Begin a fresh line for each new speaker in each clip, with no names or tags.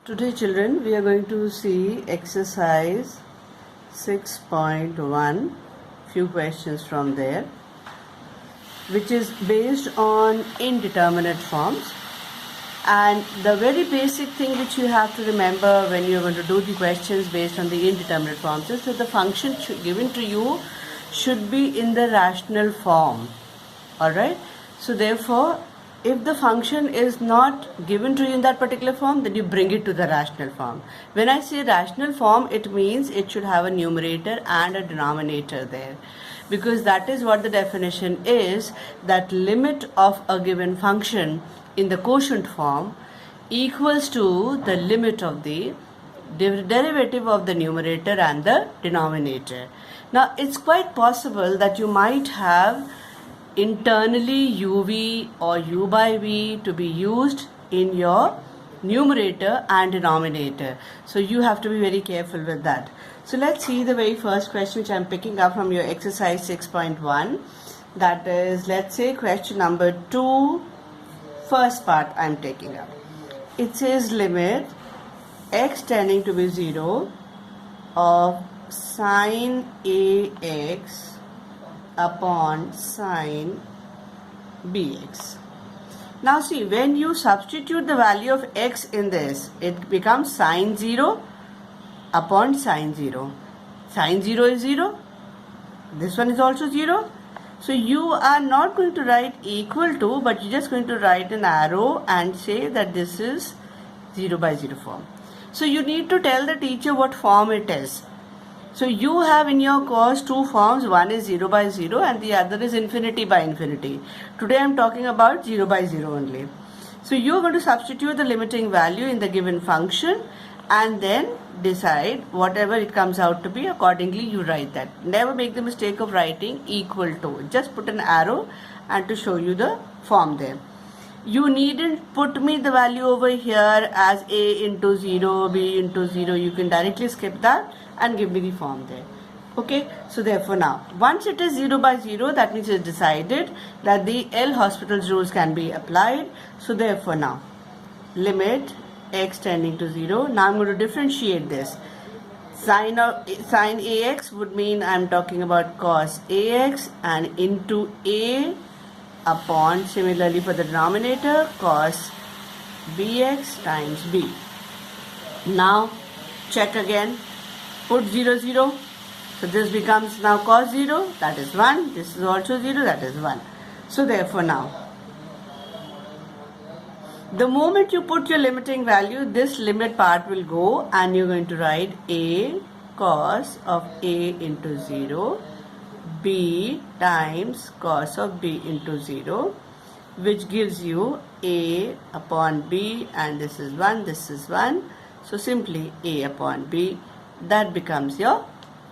Today children, we are going to see exercise 6.1, few questions from there, which is based on indeterminate forms. And the very basic thing which you have to remember when you are going to do the questions based on the indeterminate forms is that the function given to you should be in the rational form. Alright? So therefore, if the function is not given to you in that particular form, then you bring it to the rational form. When I say rational form, it means it should have a numerator and a denominator there. Because that is what the definition is, that limit of a given function in the quotient form equals to the limit of the derivative of the numerator and the denominator. Now, it's quite possible that you might have internally uv or u by v to be used in your numerator and denominator. So you have to be very careful with that. So let's see the very first question which I'm picking up from your exercise 6.1. That is, let's say question number 2, first part I'm taking up. It says limit x tending to be 0 of sine ax upon sine bx. Now see, when you substitute the value of x in this, it becomes sine 0 upon sine 0. Sine 0 is 0. This one is also 0. So you are not going to write equal to, but you're just going to write an arrow and say that this is 0 by 0 form. So you need to tell the teacher what form it is. So you have in your course two forms, one is 0 by 0 and the other is infinity by infinity. Today I am talking about 0 by 0 only. So you are going to substitute the limiting value in the given function and then decide whatever it comes out to be, accordingly you write that. Never make the mistake of writing equal to. Just put an arrow and to show you the form there. You needn't put me the value over here as a into 0, b into 0. You can directly skip that and give me the form there. Okay, so therefore now, once it is 0 by 0, that means it's decided that the L'Hospital's rules can be applied. So therefore now, limit x tending to 0. Now I'm going to differentiate this. Sine ax would mean I'm talking about cos ax and into a upon, similarly for the denominator, cos bx times b. Now check again, put 0 0. So this becomes now cos 0, that is 1. This is also 0, that is 1. So therefore now, the moment you put your limiting value, this limit part will go and you're going to write a cos of a into 0, b times cos of b into 0, which gives you a upon b, and this is 1, this is 1. So simply a upon b, that becomes your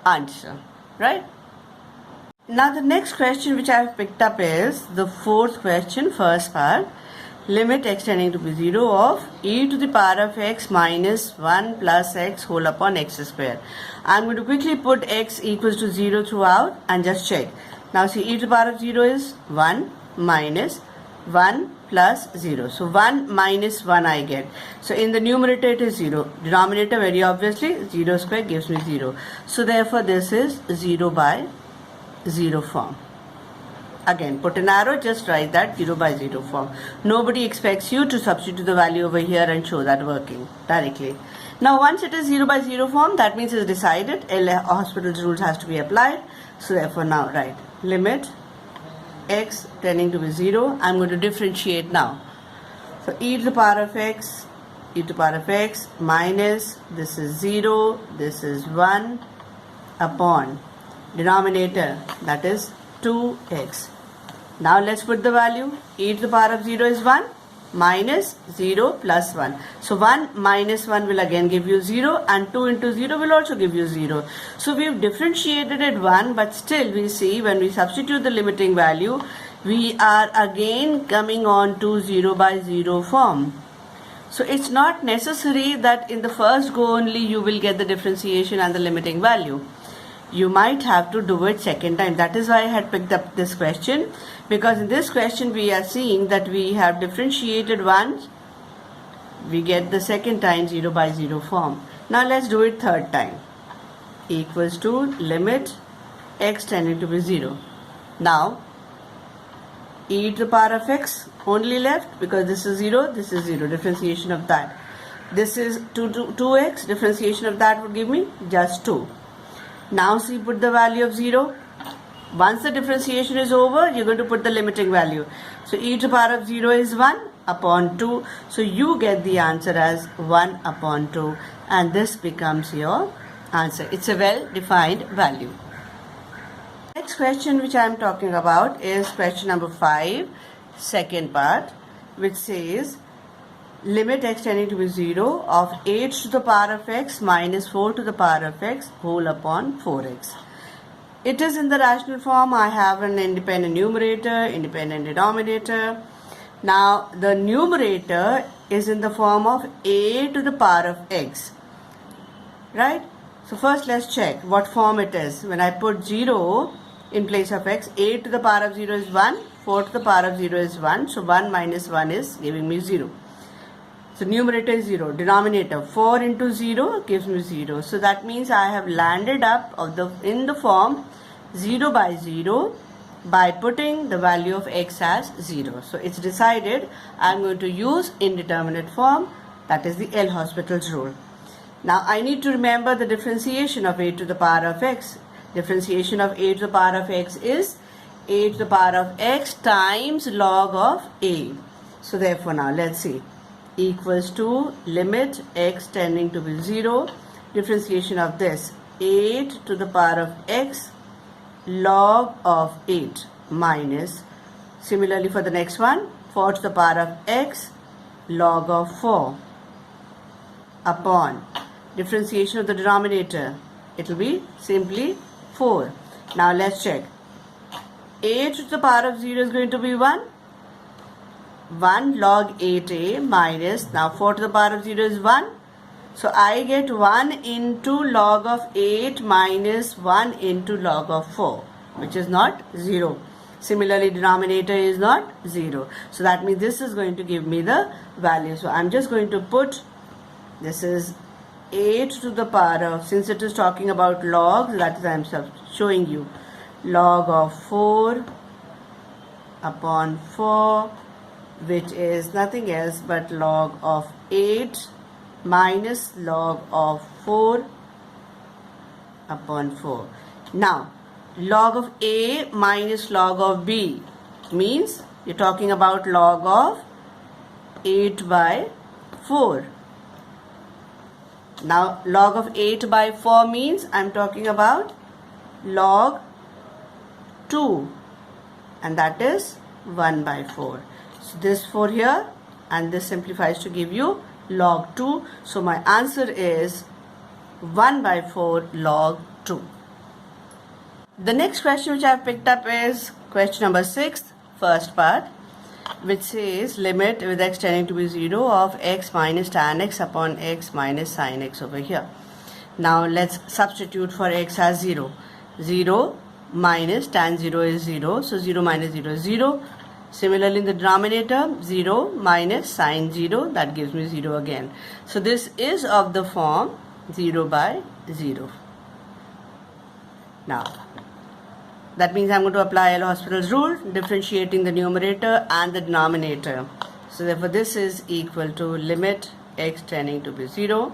answer, right? Now the next question which I have picked up is the fourth question, first part. Limit x tending to be 0 of e to the power of x minus 1 plus x whole upon x square. I'm going to quickly put x equals to 0 throughout and just check. Now see, e to the power of 0 is 1 minus 1 plus 0. So 1 minus 1 I get. So in the numerator it is 0. Denominator very obviously 0 square gives me 0. So therefore this is 0 by 0 form. Again, put an arrow, just write that 0 by 0 form. Nobody expects you to substitute the value over here and show that working directly. Now once it is 0 by 0 form, that means it's decided L'Hospital's rules has to be applied. So therefore now write limit x tending to be 0. I'm going to differentiate now. So e to the power of x, e to the power of x minus, this is 0, this is 1 upon denominator, that is 2x. Now let's put the value. E to the power of 0 is 1 minus 0 plus 1. So 1 minus 1 will again give you 0 and 2 into 0 will also give you 0. So we've differentiated it 1, but still we see when we substitute the limiting value, we are again coming on to 0 by 0 form. So it's not necessary that in the first go only you will get the differentiation and the limiting value. You might have to do it second time. That is why I had picked up this question, because in this question we are seeing that we have differentiated once We get the second time 0 by 0 form. Now let's do it third time. Equals to limit x tending to be 0. Now e to the power of x only left, because this is 0, this is 0, differentiation of that. This is 2x, differentiation of that would give me just 2. Now see, put the value of 0. Once the differentiation is over, you're going to put the limiting value. So e to the power of 0 is 1 upon 2. So you get the answer as 1 upon 2, and this becomes your answer. It's a well-defined value. Next question which I am talking about is question number 5, second part, which says limit x tending to be 0 of 8 to the power of x minus 4 to the power of x whole upon 4x. It is in the rational form. I have an independent numerator, independent denominator. Now the numerator is in the form of a to the power of x, right? So first let's check what form it is. When I put 0 in place of x, a to the power of 0 is 1, 4 to the power of 0 is 1, so 1 minus 1 is giving me 0. So numerator is 0, denominator 4 into 0 gives me 0. So that means I have landed up in the form 0 by 0 by putting the value of x as 0. So it's decided I'm going to use indeterminate form, that is the L'Hospital's rule. Now I need to remember the differentiation of a to the power of x. Differentiation of a to the power of x is a to the power of x times log of a. So therefore now let's see, equals to limit x tending to be 0, differentiation of this 8 to the power of x log of 8 minus, similarly for the next one, 4 to the power of x log of 4 upon differentiation of the denominator, it will be simply 4. Now let's check. 8 to the power of 0 is going to be 1 log 8a minus, now 4 to the power of 0 is 1. So I get 1 into log of 8 minus 1 into log of 4, which is not 0. Similarly, denominator is not 0. So that means this is going to give me the value. So I'm just going to put, this is 8 to the power of, since it is talking about logs, that is I'm showing you, log of 4 upon 4, which is nothing else but log of 8 minus log of 4 upon 4. Now, log of a minus log of b means you're talking about log of 8 by 4. Now, log of 8 by 4 means I'm talking about log 2, and that is 1 by 4. So this 4 here, and this simplifies to give you log 2. So my answer is 1 by 4 log 2. The next question which I have picked up is question number 6, first part, which says limit with x tending to be 0 of x minus tan x upon x minus sin x over here. Now let's substitute for x as 0. 0 minus tan 0 is 0, so 0 minus 0 is 0. Similarly, in the denominator, 0 minus sine 0, that gives me 0 again. So this is of the form 0 by 0. Now, that means I'm going to apply L'Hospital's rule, differentiating the numerator and the denominator. So therefore, this is equal to limit x tending to be 0,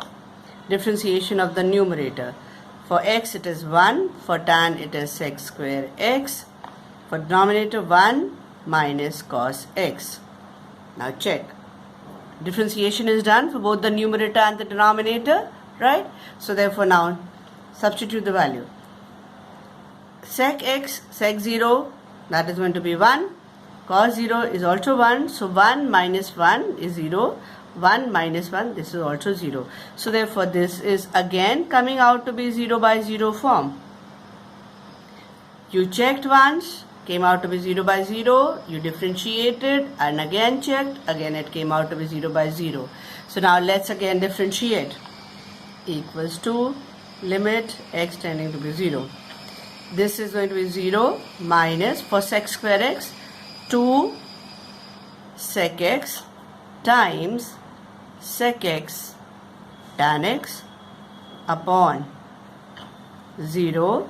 differentiation of the numerator. For x it is 1, for tan it is sec square x, for denominator 1 minus cos x. Now check. Differentiation is done for both the numerator and the denominator, right? So therefore now substitute the value. Sec x, sec 0, that is going to be 1. Cos 0 is also 1. So 1 minus 1 is 0. 1 minus 1, this is also 0. So therefore this is again coming out to be 0 by 0 form. You checked once, came out to be 0 by 0, you differentiated and again checked, again it came out to be 0 by 0. So now let's again differentiate. Equals to limit x tending to be 0. This is going to be 0 minus, for sec square x, 2 sec x times sec x tan x upon 0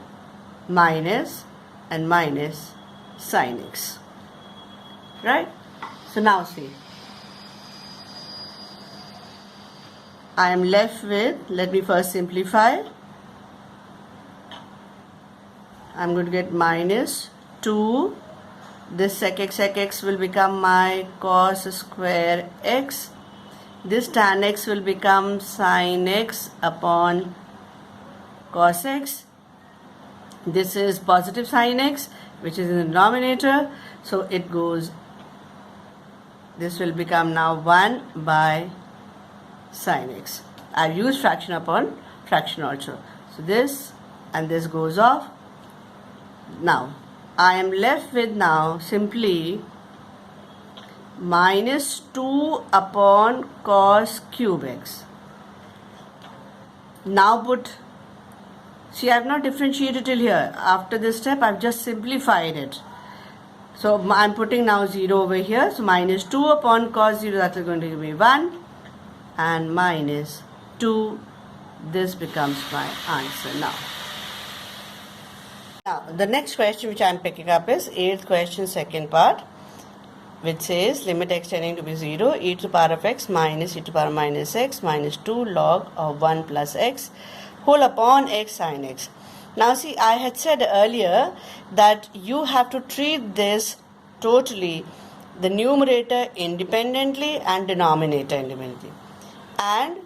minus and minus sin x. Right? So now see, I am left with, let me first simplify. I'm going to get minus 2. This sec x will become my cos square x. This tan x will become sin x upon cos x. This is positive sin x, which is in the denominator. So it goes, this will become now 1 by sin x. I've used fraction upon fraction also. So this and this goes off. Now I am left with now simply minus 2 upon cos cube x. Now put, see, I have not differentiated till here. After this step I have just simplified it. So I am putting now 0 over here. So minus 2 upon cos 0, that is going to give me 1, and minus 2. This becomes my answer now. Now, the next question which I am picking up is 8th question, second part, which says limit x tending to be 0, e to the power of x minus e to the power of minus x minus 2 log of 1 plus x whole upon x sin x. Now see, I had said earlier that you have to treat this totally, the numerator independently and denominator independently. And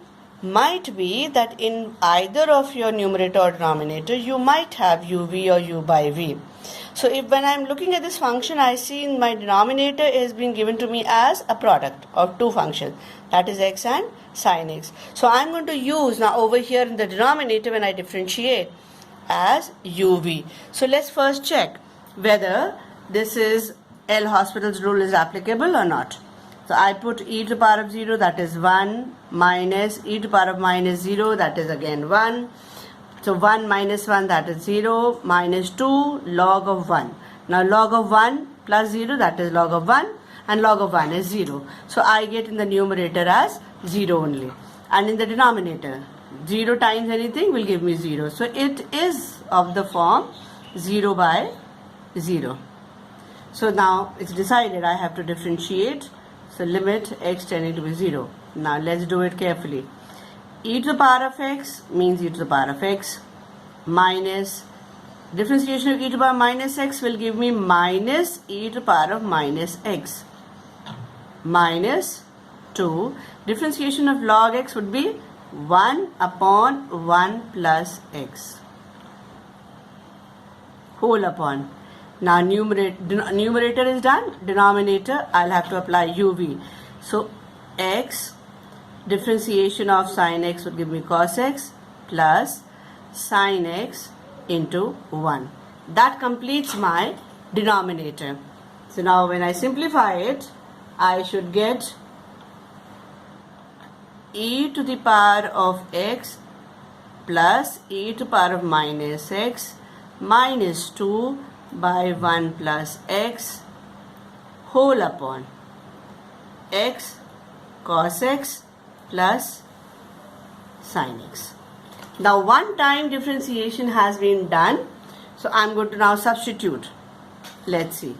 might be that in either of your numerator or denominator you might have uv or u by v. So if when I am looking at this function, I see in my denominator is being given to me as a product of two functions, that is x and sin x. So I am going to use now over here in the denominator when I differentiate as uv. So let's first check whether this is L Hospital's rule is applicable or not. So I put e to the power of 0, that is 1, minus e to the power of minus 0, that is again 1. So 1 minus 1, that is 0, minus 2 log of 1. Now log of 1 plus 0, that is log of 1, and log of 1 is 0. So I get in the numerator as 0 only. And in the denominator, 0 times anything will give me 0. So it is of the form 0 by 0. So now it's decided I have to differentiate. So limit x tending to be 0. Now let's do it carefully. E to the power of x means e to the power of x minus differentiation of e to the power of minus x will give me minus e to the power of minus x minus 2. Differentiation of log x would be 1 upon 1 plus x whole upon. Now numerator is done, denominator I'll have to apply uv. So x differentiation of sin x would give me cos x plus sin x into 1. That completes my denominator. So now when I simplify it, I should get e to the power of x plus e to the power of minus x minus 2 by 1 plus x whole upon x cos x plus sin x. Now one time differentiation has been done, so I'm going to now substitute. Let's see.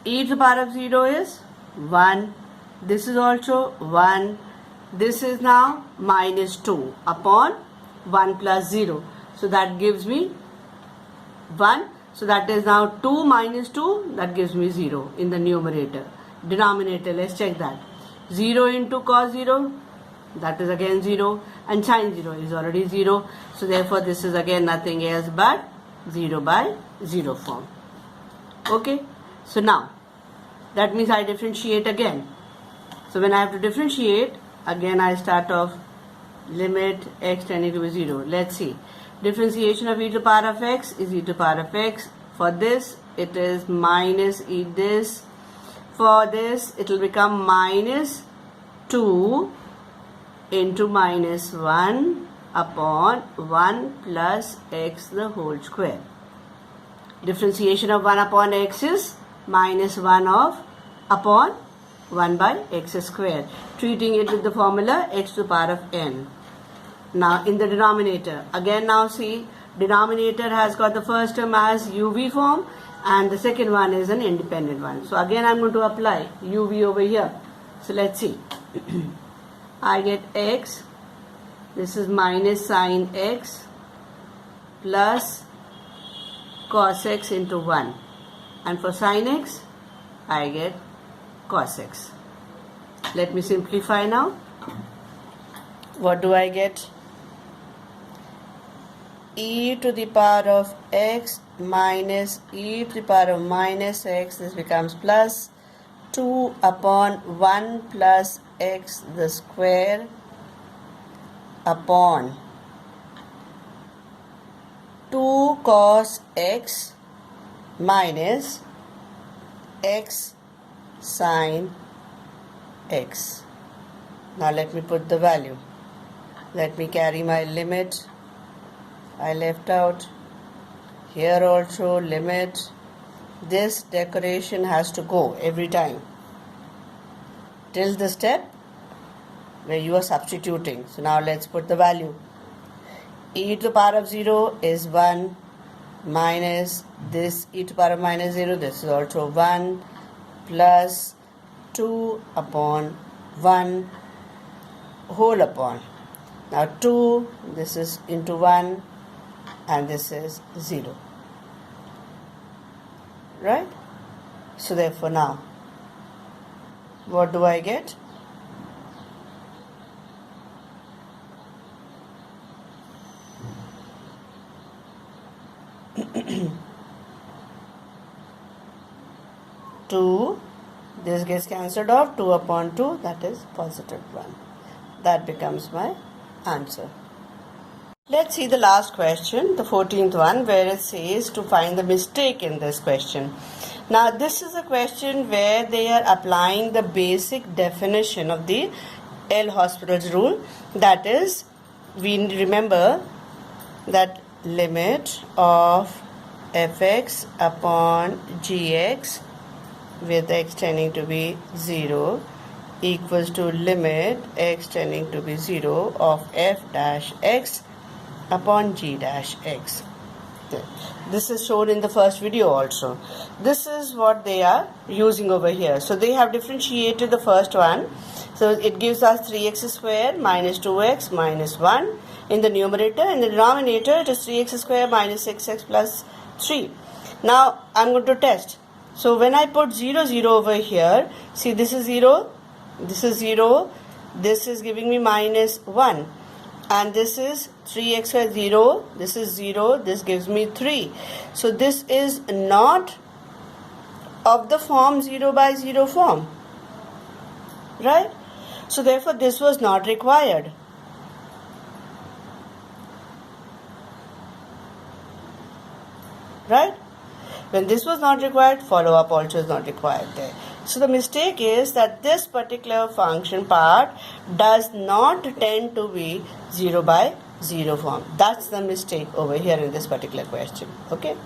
E to the power of 0 is 1. This is also 1. This is now minus 2 upon 1 plus 0. So that gives me 1. So that is now 2 minus 2, that gives me 0 in the numerator. Denominator, let's check that. 0 into cos 0, that is again 0, and sin 0 is already 0. So therefore this is again nothing else but 0 by 0 form. Okay, so now that means I differentiate again. So when I have to differentiate, again I start off limit x tending to 0. Let's see. Differentiation of e to the power of x is e to the power of x. For this it is minus e this. For this it will become minus 2 into minus 1 upon 1 plus x the whole square. Differentiation of 1 upon x is minus 1 of upon 1 by x square, treating it with the formula x to the power of n. Now in the denominator, again now see, denominator has got the first term as uv form and the second one is an independent one. So again I'm going to apply uv over here. So let's see. I get x, this is minus sine x plus cos x into 1, and for sine x I get cos x. Let me simplify now. What do I get? E to the power of x minus e to the power of minus x, this becomes plus 2 upon 1 plus x the square upon 2 cos x minus x sine x. Now let me put the value. Let me carry my limit. I left out here also limit. This decoration has to go every time till the step where you are substituting. So now let's put the value. E to the power of 0 is 1 minus this e to the power of minus 0, this is also 1 plus 2 upon 1 whole upon. Now 2, this is into 1 and this is 0. Right? So therefore now, what do I get? Two, this gets cancelled off, 2 upon 2, that is positive 1. That becomes my answer. Let's see the last question, the 14th one, where it says to find the mistake in this question. Now this is a question where they are applying the basic definition of the L'Hospital's rule. That is, we remember that limit of fx upon gx with x tending to be 0 equals to limit x tending to be 0 of f dash x upon g dash x. This is shown in the first video also. This is what they are using over here. So they have differentiated the first one. So it gives us 3x square minus 2x minus 1 in the numerator. In the denominator it is 3x square minus 6x plus 3. Now I'm going to test. So when I put 0, 0 over here, see this is 0, this is 0, this is giving me minus 1. And this is 3x square 0, this is 0, this gives me 3. So this is not of the form 0 by 0 form. Right? So therefore this was not required. Right? When this was not required, follow up also is not required there. So the mistake is that this particular function part does not tend to be 0 by 0 form. That's the mistake over here in this particular question. Okay.